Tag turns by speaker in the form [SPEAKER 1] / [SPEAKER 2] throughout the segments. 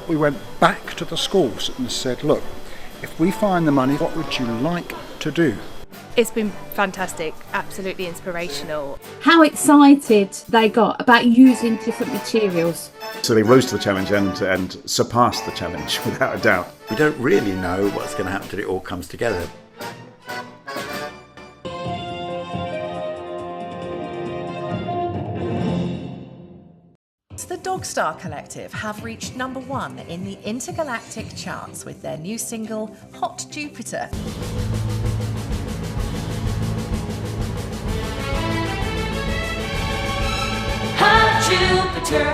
[SPEAKER 1] we went back to the schools and said, look, if we find the money, what would you like to do?
[SPEAKER 2] It's been fantastic, absolutely inspirational.
[SPEAKER 3] How excited they got about using different materials.
[SPEAKER 4] So they rose to the challenge and surpassed the challenge without a doubt.
[SPEAKER 5] We don't really know what's going to happen till it all comes together.
[SPEAKER 6] The Dogstar Collective have reached #1 in the Intergalactic charts with their new single, Hot Jupiter.
[SPEAKER 7] Hot Jupiter,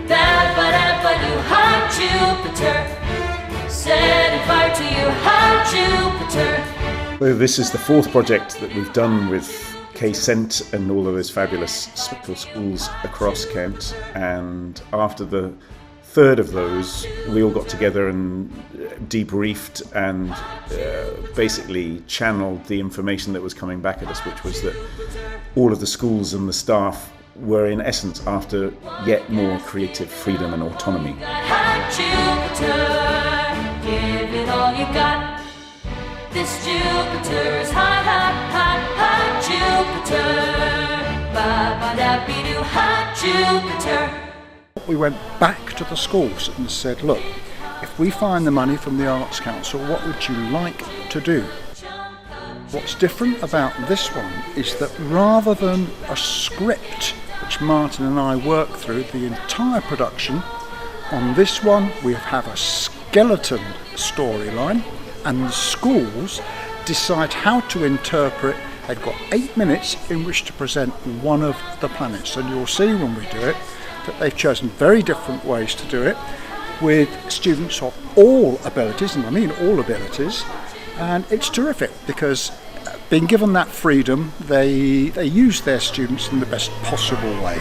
[SPEAKER 7] da-ba-da-ba-doo, hot Jupiter, setting fire to you, hot Jupiter.
[SPEAKER 4] So this is the fourth project that we've done with KsENT and all of those fabulous special schools across Kent, and after the third of those we all got together and debriefed and basically channeled the information that was coming back at us, which was that all of the schools and the staff were in essence after yet more creative freedom and autonomy.
[SPEAKER 7] Hot Jupiter, give it all you got. This Jupiter is hot, hot, hot, hot Jupiter. Ba-ba-da-be-doo, hot Jupiter.
[SPEAKER 1] We went back to the schools and said, look, if we find the money from the Arts Council, what would you like to do? What's different about this one is that rather than a script, which Martin and I worked through the entire production, on this one we have a skeleton storyline, and the schools decide how to interpret. They've got 8 minutes in which to present one of the planets, and you'll see when we do it that they've chosen very different ways to do it with students of all abilities, and I mean all abilities, and it's terrific because being given that freedom, they use their students in the best possible way.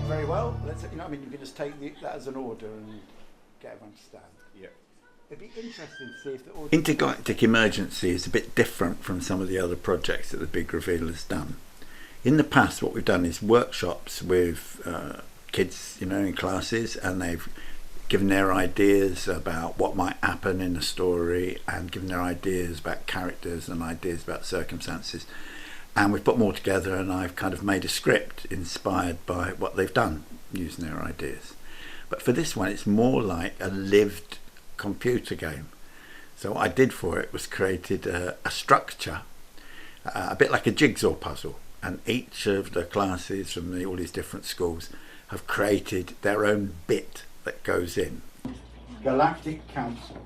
[SPEAKER 5] Very well. I mean, you can just take that as an order and get everyone to stand.
[SPEAKER 4] Yeah.
[SPEAKER 5] It'd be interesting to see if the audience...
[SPEAKER 8] Intergalactic Emergency is a bit different from some of the other projects that the Big Reveal has done. In the past, what we've done is workshops with kids, in classes, and they've given their ideas about what might happen in a story and given their ideas about characters and ideas about circumstances. And we've put them all together, and I've kind of made a script inspired by what they've done using their ideas. But for this one, it's more like a lived computer game. So what I did for it was created a structure, a bit like a jigsaw puzzle, and each of the classes from all these different schools have created their own bit that goes in.
[SPEAKER 5] Galactic Council,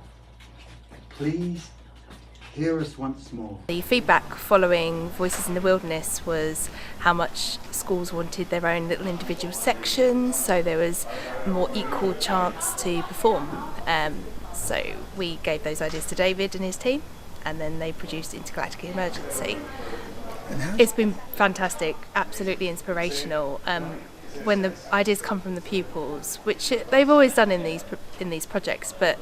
[SPEAKER 5] please hear us once more.
[SPEAKER 2] The feedback following Voices in the Wilderness was how much schools wanted their own little individual sections, so there was a more equal chance to perform. So we gave those ideas to David and his team, and then they produced Intergalactic Emergency. It's been fantastic, absolutely inspirational. When the ideas come from the pupils, which they've always done in these projects, but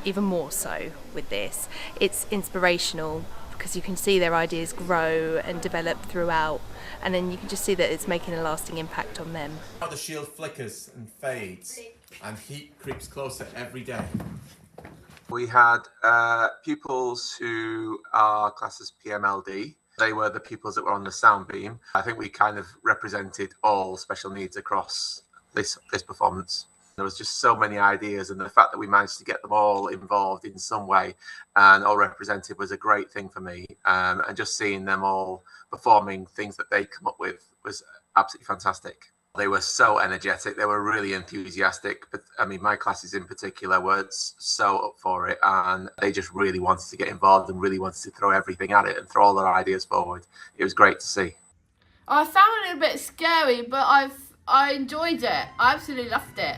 [SPEAKER 2] even more so with this, it's inspirational because you can see their ideas grow and develop throughout, and then you can just see that it's making a lasting impact on them.
[SPEAKER 9] How the shield flickers and fades, and heat creeps closer every day.
[SPEAKER 10] We had pupils who are classed as PMLD. They were the pupils that were on the sound beam. I think we kind of represented all special needs across this performance. There was just so many ideas, and the fact that we managed to get them all involved in some way and all represented was a great thing for me. And just seeing them all performing things that they come up with was absolutely fantastic. They were so energetic. They were really enthusiastic. But I mean, my classes in particular were so up for it, and they just really wanted to get involved and really wanted to throw everything at it and throw all their ideas forward. It was great to see.
[SPEAKER 11] I found it a bit scary, but I enjoyed it. I absolutely loved it.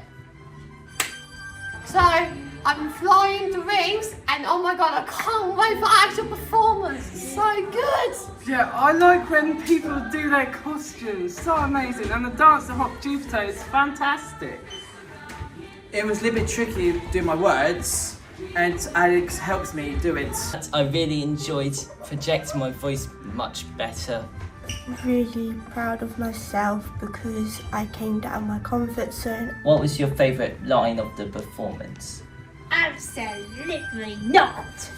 [SPEAKER 12] So, I'm flying the rings, and oh my god, I can't wait for actual performance. It's so good.
[SPEAKER 13] Yeah, I like when people do their costumes. So amazing. And the dance to Hot Jupiter is fantastic.
[SPEAKER 14] It was a little bit tricky doing my words, and Alex helps me do it.
[SPEAKER 15] I really enjoyed projecting my voice much better really proud of myself because I came down my comfort zone.
[SPEAKER 16] What was your favourite line of the performance?
[SPEAKER 3] Absolutely not.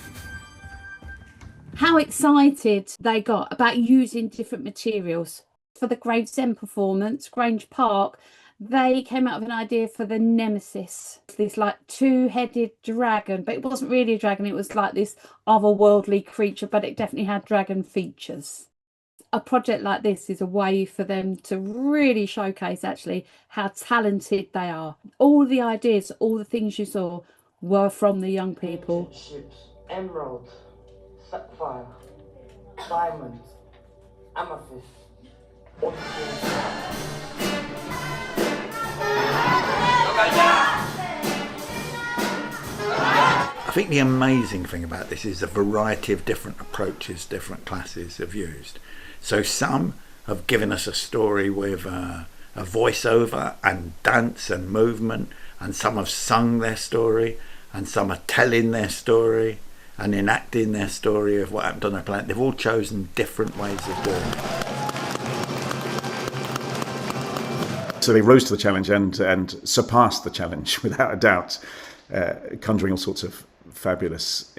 [SPEAKER 3] How excited they got about using different materials. For the KsENT performance, Grange Park, they came out with an idea for the Nemesis, this like two-headed dragon, but it wasn't really a dragon, it was like this otherworldly creature, but it definitely had dragon features. A project like this is a way for them to really showcase actually how talented they are. All the ideas, all the things you saw were from the young people.
[SPEAKER 17] Ships, emerald, sapphire, diamond, amethyst.
[SPEAKER 8] I think the amazing thing about this is the variety of different approaches different classes have used. So some have given us a story with a voiceover and dance and movement, and some have sung their story, and some are telling their story and enacting their story of what happened on their planet. They've all chosen different ways of doing it.
[SPEAKER 4] So they rose to the challenge and surpassed the challenge without a doubt, conjuring all sorts of fabulous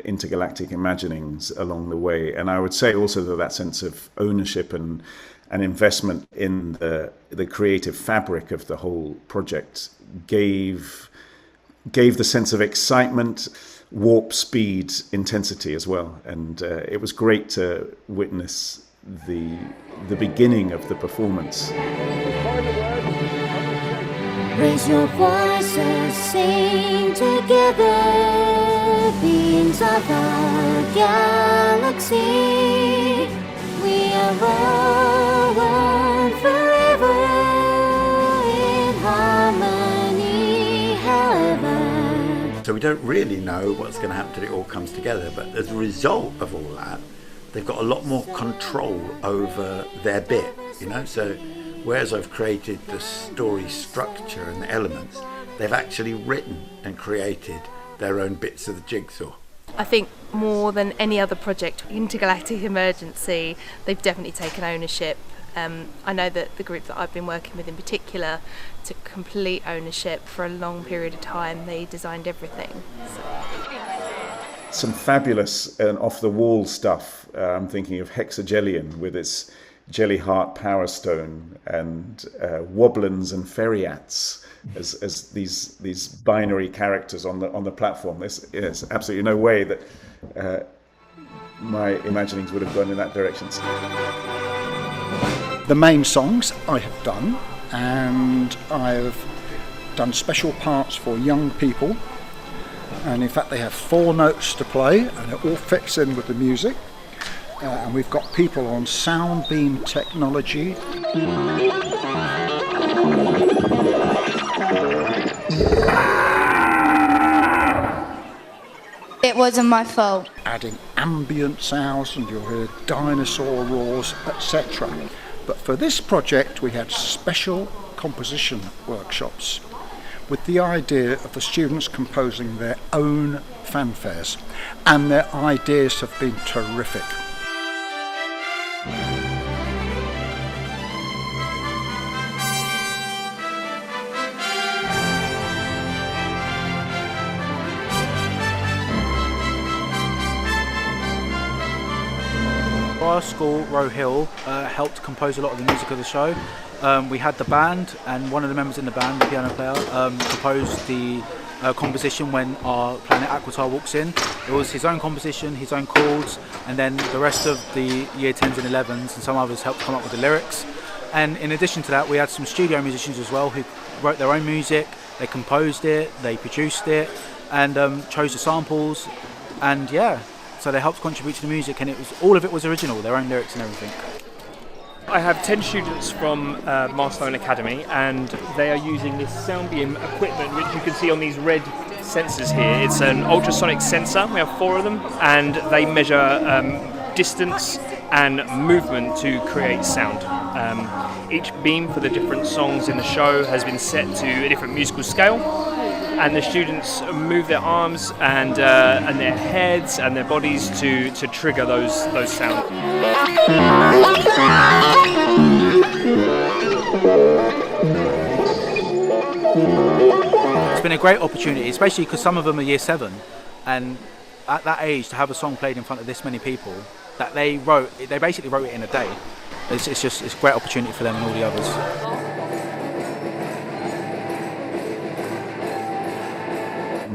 [SPEAKER 4] intergalactic imaginings along the way. And I would say also that sense of ownership and investment in the creative fabric of the whole project gave the sense of excitement, warp speed, intensity as well. And it was great to witness the beginning of the performance.
[SPEAKER 7] Raise your voices, sing together, beings of our galaxy. We are all one forever in harmony, however.
[SPEAKER 8] So we don't really know what's going to happen till it all comes together, but as a result of all that, they've got a lot more control over their bit, you know. So whereas I've created the story structure and the elements, they've actually written and created their own bits of the jigsaw.
[SPEAKER 2] I think more than any other project, Intergalactic Emergency, they've definitely taken ownership. I know that the group that I've been working with in particular took complete ownership for a long period of time. They designed everything.
[SPEAKER 4] Some fabulous and off-the-wall stuff. I'm thinking of Hexagellion with its Jelly Heart Power Stone and Woblins and Feriats as these binary characters on the platform. There's absolutely no way that my imaginings would have gone in that direction.
[SPEAKER 1] The main songs I have done, and I've done special parts for young people, and in fact they have 4 notes to play and it all fits in with the music. And we've got people on sound beam technology.
[SPEAKER 18] It wasn't my fault.
[SPEAKER 1] Adding ambient sounds, and you'll hear dinosaur roars, etc. But for this project we had special composition workshops with the idea of the students composing their own fanfares, and their ideas have been terrific.
[SPEAKER 19] Our school, Row Hill, helped compose a lot of the music of the show. We had the band, and one of the members in the band, the piano player, composed the composition when our planet Aquitar walks in. It was his own composition, his own chords, and then the rest of the year 10s and 11s and some others helped come up with the lyrics. And in addition to that, we had some studio musicians as well who wrote their own music. They composed it, they produced it, and chose the samples, and yeah, so they helped contribute to the music, and all of it was original, their own lyrics and everything.
[SPEAKER 20] I have 10 students from Milestone Academy, and they are using this sound beam equipment, which you can see on these red sensors here. It's an ultrasonic sensor. We have 4 of them, and they measure distance and movement to create sound. Each beam for the different songs in the show has been set to a different musical scale, and the students move their arms and their heads and their bodies to trigger those sounds.
[SPEAKER 19] It's been a great opportunity, especially because some of them are year 7, and at that age to have a song played in front of this many people that they basically wrote it in a day. It's a great opportunity for them and all the others.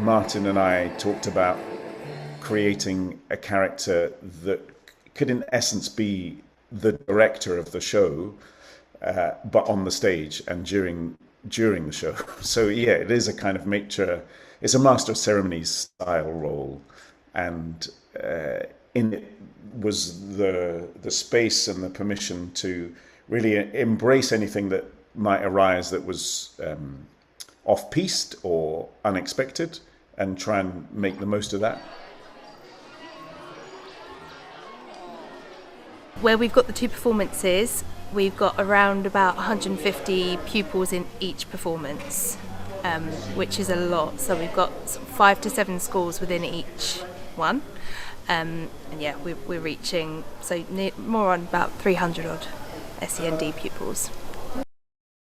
[SPEAKER 4] Martin and I talked about creating a character that could in essence be the director of the show, but on the stage and during the show. So yeah, it is a kind of it's a master of ceremonies style role, and in it was the space and the permission to really embrace anything that might arise that was off-piste or unexpected, and try and make the most of that.
[SPEAKER 2] Where we've got the 2 performances, we've got around about 150 pupils in each performance, which is a lot. So we've got 5 to 7 schools within each one. And yeah, we're reaching more on about 300 odd SEND pupils.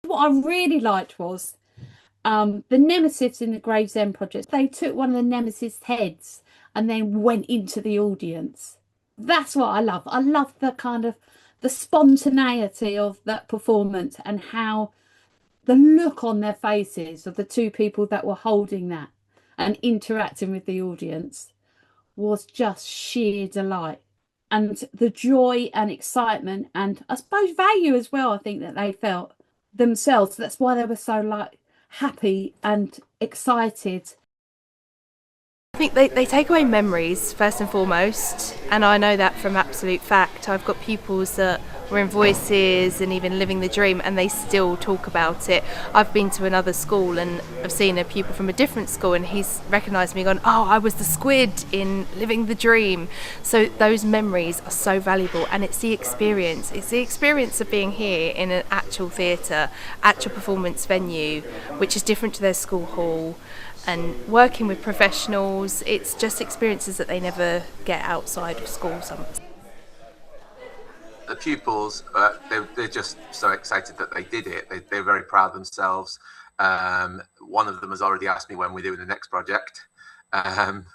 [SPEAKER 3] What I really liked was the Nemesis in the Gravesend project. They took one of the Nemesis heads and then went into the audience. That's what I love. I love the kind of the spontaneity of that performance and how the look on their faces of the 2 people that were holding that and interacting with the audience was just sheer delight. And the joy and excitement and I suppose value as well, I think that they felt themselves. That's why they were so happy and excited.
[SPEAKER 2] I think they take away memories first and foremost, and I know that from absolute fact. I've got pupils that were in Voices and even Living the Dream, and they still talk about it. I've been to another school and I've seen a pupil from a different school and he's recognised me, gone, "Oh, I was the squid in Living the Dream." So those memories are so valuable, and it's the experience. It's the experience of being here in an actual theatre, actual performance venue, which is different to their school hall. And working with professionals, it's just experiences that they never get outside of school.
[SPEAKER 10] The pupils, they're just so excited that they did it. They're very proud of themselves. One of them has already asked me when we're doing the next project. And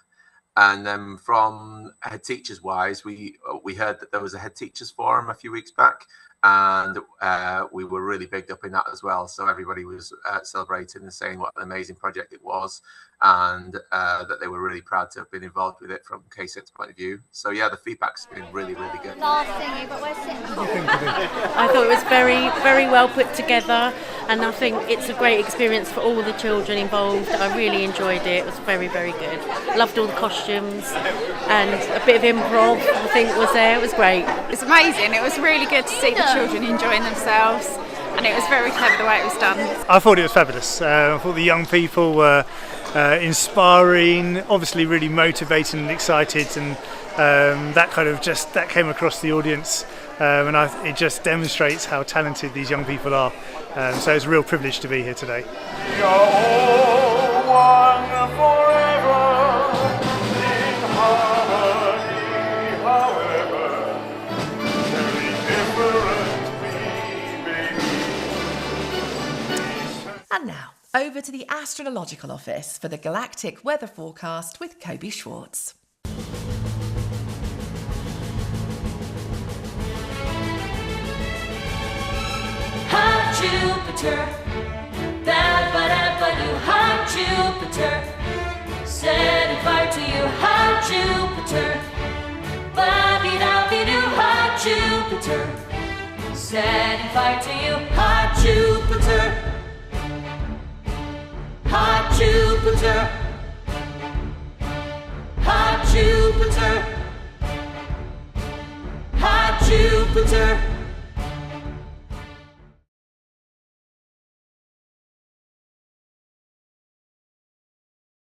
[SPEAKER 10] then from head teachers wise, we heard that there was a head teachers forum a few weeks back, and we were really bigged up in that as well. So everybody was celebrating and saying what an amazing project it was, and that they were really proud to have been involved with it from KsENT's point of view. So yeah, the feedback's been really, really good.
[SPEAKER 21] I thought it was very, very well put together, and I think it's a great experience for all the children involved. I really enjoyed it. It was very, very good. Loved all the costumes, and a bit of improv I think was there. It was great.
[SPEAKER 22] It's amazing. It was really good to see the children enjoying themselves, and it was very clever the way it was done.
[SPEAKER 23] I thought it was fabulous. I thought the young people were inspiring, obviously really motivated and excited, and that came across the audience, and it just demonstrates how talented these young people are. So it's a real privilege to be here today.
[SPEAKER 6] And now, over to the astrological office for the galactic weather forecast with Kobe Schwartz.
[SPEAKER 7] Hot Jupiter, da-ba-da-ba-doo, hot Jupiter, setting fire to you, hot Jupiter, ba-be-da-be-doo, hot Jupiter, setting fire to you, hot Jupiter. Hot Jupiter, hot Jupiter, hot Jupiter.